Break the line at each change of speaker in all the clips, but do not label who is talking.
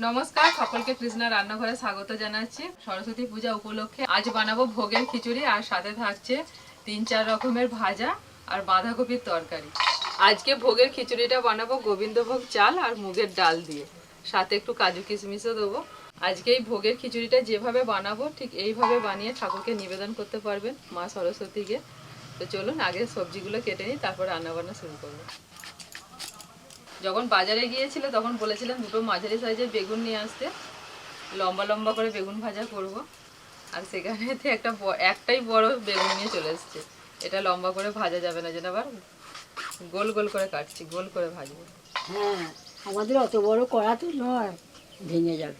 নমস্কার, সকলকে কৃষ্ণা রান্নাঘরে স্বাগত জানাচ্ছি। সরস্বতী পূজা উপলক্ষে আজ বানাবো ভোগের খিচুড়ি, আর সাথে থাকছে 3-4 রকমের ভাজা আর বাঁধাকপির তরকারি। আজকে ভোগের খিচুড়িটা বানাবো গোবিন্দভোগ চাল আর মুগের ডাল দিয়ে, সাথে একটু কাজু কিশমিশও দেবো। আজকে এই ভোগের খিচুড়িটা যেভাবে বানাবো ঠিক এইভাবে বানিয়ে ঠাকুরকে নিবেদন করতে পারবেন মা সরস্বতীকে। তো চলুন আগে সবজিগুলো কেটে নিই, তারপর রান্নাবান্না শুরু করবো। যখন বাজারে গিয়েছিল তখন বলেছিলাম দুটো মাঝারি সাইজের বেগুন নিয়ে আসতে, লম্বা লম্বা করে বেগুন ভাজা করব। আর সেখানে একটাই বড় বেগুন নিয়ে চলে এসছে। এটা লম্বা করে ভাজা যাবে না, যেটা আবার গোল গোল করে কাটছি, গোল করে ভাজবো।
হ্যাঁ, আমাদের অত বড় কড়া তো নয়, ভেঙে যাবে।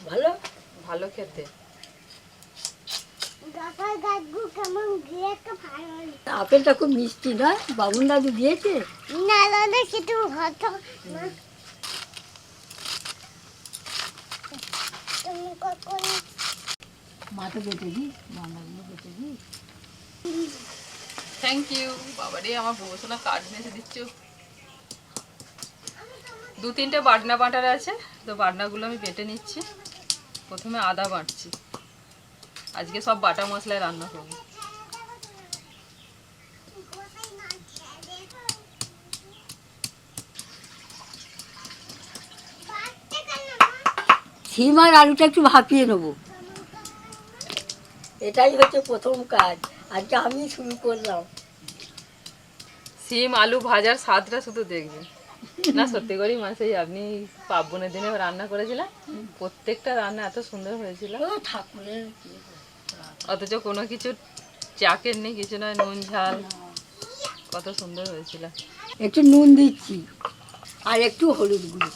ভালো
ভালো খেতে।
আপেলটা খুব মিষ্টি না? বাবুন দাদু দিয়েছে। মাথা বেটে দিই, বাংলাগুলো বেটে দিই।
Thank you. বাবারে, আমার বউসোনা কাঠ ভেজে দিচ্ছ। 2-3টে বাটনা বাটার আছে, তো বাটনাগুলো আমি বেটে নিচ্ছি। প্রথমে আদা বাটছি, আজকে সব বাটা মশলায় রান্না করবো।
সিম আর আলুটা একটু ভাপিয়ে নেবো, এটাই হচ্ছে প্রথম কাজ। আজকে আমি শুরু করলাম।
সিম আলু ভাজার স্বাদটা শুধু দেখবেন না, সত্যি করেই মাসেই আপনি পার্বণের দিনে রান্না করেছিলেন, প্রত্যেকটা রান্না এত সুন্দর হয়েছিল।
ঠাকুরের
অথচ কোনো কিছু চাকের নেই, কিছু নয়, নুন ঝাল কত সুন্দর হয়েছিল।
একটু নুন দিচ্ছি আর একটু হলুদ গুঁড়ো।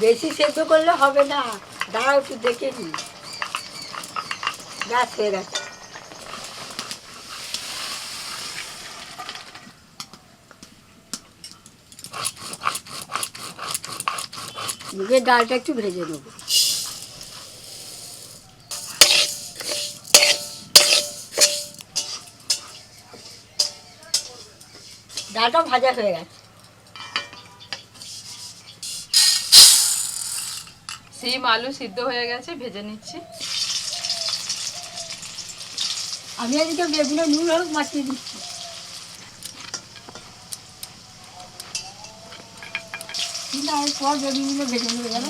বেশি সেদ্ধ করলে হবে না, দাঁড়াও একটু দেখে নি। গ্যাস হয়ে গেছে। মুগের ডালটা একটু ভেজে নেব। ডালটা ভাজা হয়ে গেছে।
সিম আলু সিদ্ধ হয়ে গেছে, ভেজে নিচ্ছি।
আমি আজকে বেগুনে নুন হলুদ মাখিয়ে দিচ্ছি। কিন্তু আমি পর বেগুনগুলো ভেজে নেবে জানো।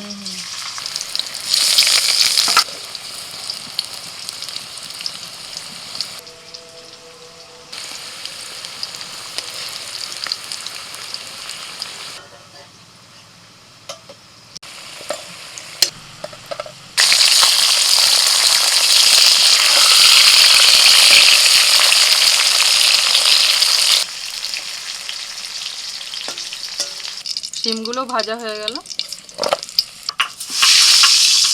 সিমগুলো ভাজা হয়ে গেল,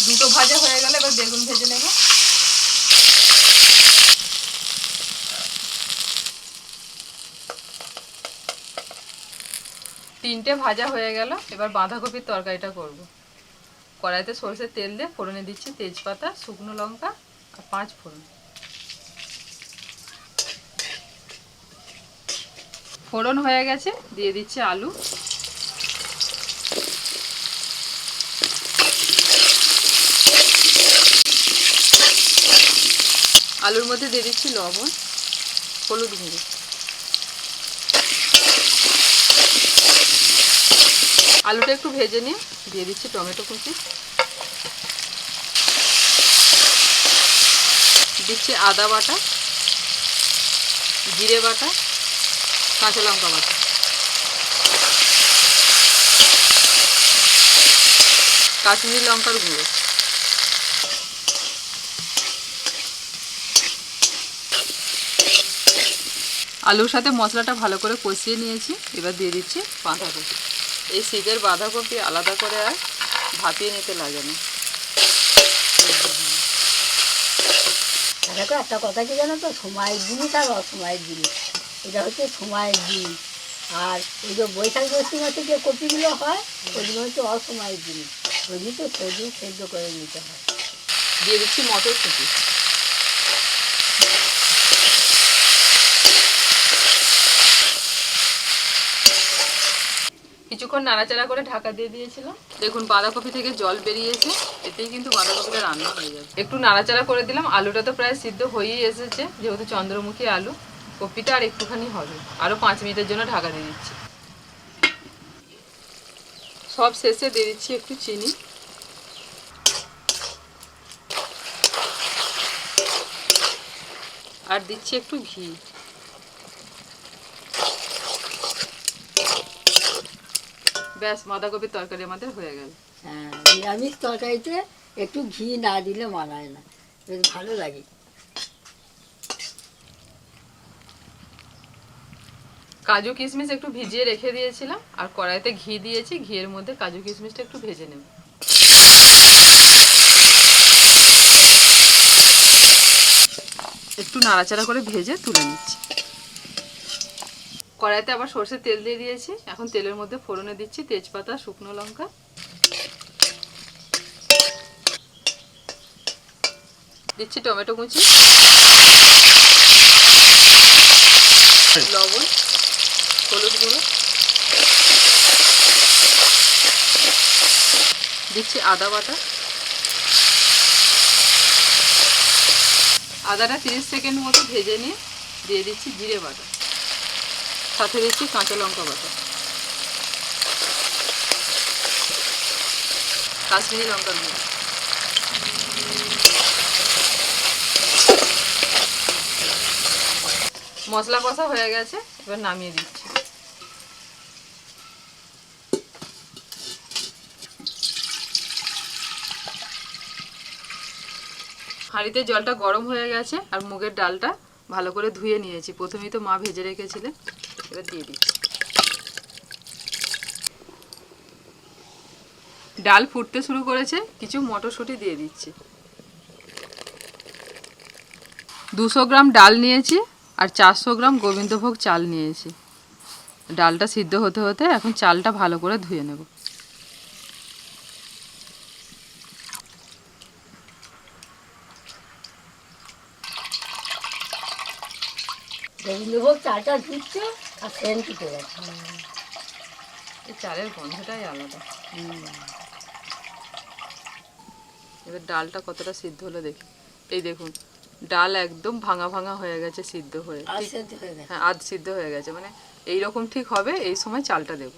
দুটো ভাজা হয়ে গেল, এবার বেগুন ভেজে নেব। তিনটে ভাজা হয়ে গেল, এবার বাঁধাকপির তরকারিটা করব। কড়াইতে সরষের তেল দিয়ে ফোড়নে দিচ্ছি তেজপাতা, শুকনো লঙ্কা আর 5 ফোড়ন। ফোড়ন হয়ে গেছে, দিয়ে দিচ্ছি আলু। আলুর মধ্যে দিয়ে দিচ্ছি লবণ, হলুদ গুঁড়ো। আলুটা একটু ভেজে নিয়ে দিয়ে দিচ্ছি টমেটো কুচি, দিচ্ছি আদা বাটা, জিরে বাটা, কাঁচা লঙ্কা বাটা, কাশ্মীরি লঙ্কার গুঁড়ো। আলুর সাথে মশলাটা ভালো করে কষিয়ে নিয়েছি, এবার দিয়ে দিচ্ছি বাঁধাকপি। এই শীতের বাঁধাকপি আলাদা করে আর ভাপিয়ে নিতে লাগে না।
দেখো একটা কথা কি জানো তো, সময়ের জিনিস আর অসময়ের জিনিস। এটা হচ্ছে সময়ের জিনিস, আর ওই যে বৈশাখ জ্যৈষ্ঠ মাসে যে কপিগুলো হয় ওইগুলো হচ্ছে অসময়ের জিনিস। ওইগুলো তো সেদ্ধ করে নিতে হয়।
দিয়ে দিচ্ছি মটরশুঁটি। কিছুক্ষণ নাড়াচাড়া করে ঢাকা দিয়ে দিয়েছিলাম। দেখুন বাঁধাকপি থেকে জল বেরিয়েছে, এতেই কিন্তু বাঁধাকপিটা রান্না হয়ে যাবে। একটু নাড়াচাড়া করে দিলাম। আলুটা তো প্রায় সিদ্ধ হয়েই এসেছে, যেহেতু চন্দ্রমুখী আলু। কপিটা আর একটুখানি হবে, আরও 5 মিনিটের জন্য ঢাকা দিয়ে দিচ্ছি। সব শেষে দিয়ে দিচ্ছি একটু চিনি, আর দিচ্ছি একটু ঘি। ব্যাস, বাঁধাকপির তরকারি আমাদের হয়ে গেল।
হ্যাঁ, নিরামিষ তরকারিতে একটু ঘি না দিলে মানায় না, বেশ ভালো লাগে।
কাজু কিশমিশ একটু ভিজিয়ে রেখে দিয়েছিলাম, আর কড়াইতে ঘি দিয়েছি। ঘিয়ের মধ্যে কাজু কিশমিশটা একটু ভেজে নেব। একটু নাড়াচাড়া করে ভেজে তুলে নিচ্ছি। কড়াইতে আবার সর্ষের তেল দিয়ে দিয়েছি। এখন তেলের মধ্যে ফোড়নে দিচ্ছি তেজপাতা, শুকনো লঙ্কা, দিচ্ছি টমেটো কুচি, লবণ, হলুদ গুঁড়ো, দিচ্ছি আদা বাটা। আদাটা 30 সেকেন্ড মতো ভেজে নিয়ে দিয়ে দিচ্ছি জিরে বাটা, সাথে দিচ্ছি কাঁচা লঙ্কা বাটা, কাশ্মীরি লঙ্কার গুঁড়ো। মশলা কষা হয়ে গেছে, এবার নামিয়ে দিচ্ছি। হাঁড়িতে জলটা গরম হয়ে গেছে, আর মুগের ডালটা ভালো করে ধুয়ে নিয়েছি। প্রথমেই তো মা ভেজে রেখেছিলেন, এবার দিয়ে দিচ্ছি। ডাল ফুটতে শুরু করেছে, কিছু মটরশুঁটি দিয়ে দিচ্ছি। 200 গ্রাম ডাল নিয়েছি, আর 400 গ্রাম গোবিন্দভোগ চাল নিয়েছি। ডালটা সিদ্ধ হতে হতে এখন চালটা ভালো করে ধুয়ে নেব।
গোবিন্দভোগ চালটা ধুচ্ছে আর সেন্ট উঠে গেছে।
এই চালের গন্ধটাই আলাদা। এবার ডালটা কতটা সিদ্ধ হলো দেখি। এই দেখুন, ডাল একদম ভাঙা ভাঙা হয়ে গেছে সিদ্ধ হয়ে। হ্যাঁ, আধ সিদ্ধ হয়ে গেছে, মানে এইরকম ঠিক হবে। এই সময় চালটা দেব।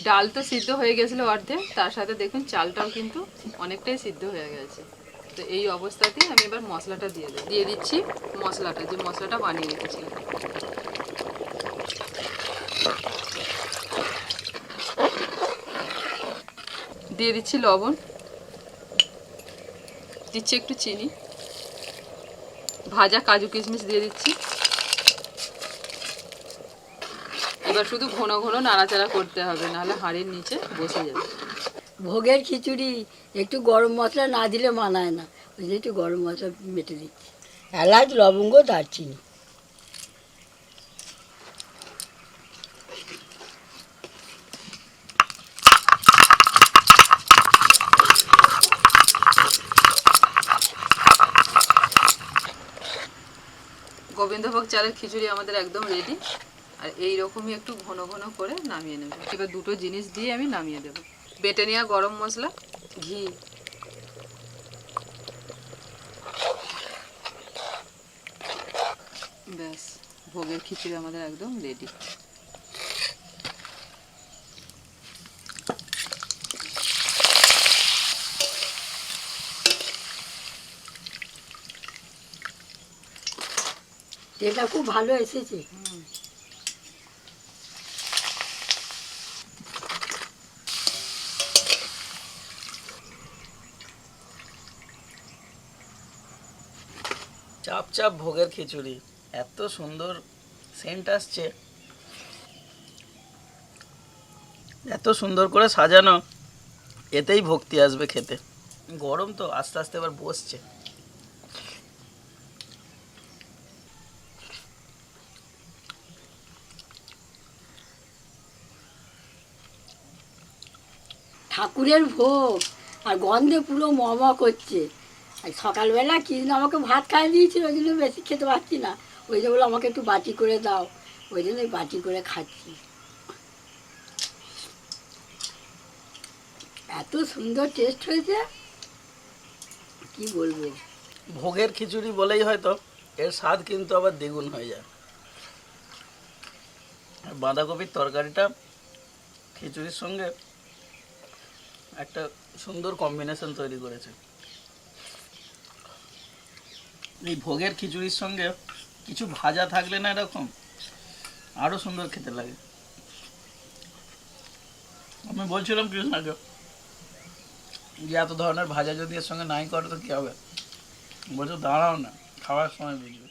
ডাল তো সিদ্ধ হয়ে গেছিলো অর্ধেক, তার সাথে দেখুন চালটাও কিন্তু অনেকটাই সিদ্ধ হয়ে গেছে। তো এই অবস্থাতেই আমি এবার মশলাটা দিয়ে দিচ্ছি। মশলাটা, যে মশলাটা বানিয়ে রেখেছিলাম, দিয়ে দিচ্ছি লবণ, দিচ্ছি একটু চিনি, ভাজা কাজু কিশমিশ দিয়ে দিচ্ছি। এবার শুধু ঘন ঘন নাড়াচাড়া করতে হবে, নাহলে হাঁড়ির নিচে বসে যাবে।
ভোগের খিচুড়ি একটু গরম মশলা না দিলে মানায় না, ওই জন্য একটু গরম মশলা বেটে দিচ্ছি। এলাচ, লবঙ্গ, দারচিনি।
গোবিন্দভোগ চালের খিচুড়ি আমাদের একদম রেডি। আর এই রকমই একটু ঘন ঘন করে নামিয়ে নেব। এবার দুটো জিনিস দিয়ে আমি নামিয়ে দেব। বেটে নেওয়া গরম মশলা, ঘি, ব্যাস, ভোগের খিচুড়ি আমাদের একদম রেডি।
এটা খুব ভালো এসেছে।
চাপ চাপ ভোগের খিচুড়ি, এত সুন্দর সেন্ট আসছে, এত সুন্দর করে সাজানো, এতেই ভক্তি আসবে খেতে। গরম তো আস্তে আস্তে এবার বসছে।
ঠাকুরের ভোগ আর গন্ধে পুরো ম করছে। আর সকালবেলা কৃষ্ণ আমাকে ভাত খাইয়ে দিয়েছিল, ওই জন্য বেশি খেতে পারছি না, ওই জন্য বললো আমাকে একটু বাটি করে দাও, ওই জন্য বাটি করে খাচ্ছি। এত সুন্দর টেস্ট হয়েছে, কি বলবো।
ভোগের খিচুড়ি বলেই হয়তো এর স্বাদ কিন্তু আবার দ্বিগুণ হয়ে যায়। আর বাঁধাকপির তরকারিটা খিচুড়ির সঙ্গে একটা সুন্দর কম্বিনেশন তৈরি করেছে। এই ভোগের খিচুড়ির সঙ্গে কিছু ভাজা থাকলে না এরকম আরো সুন্দর খেতে লাগে। আমি বলছিলাম কৃষ্ণাকে যে এত ধরনের ভাজা যদি এর সঙ্গে নাই করে তো কি হবে, বলছো দাঁড়াও না, খাওয়ার সময় বুঝবে।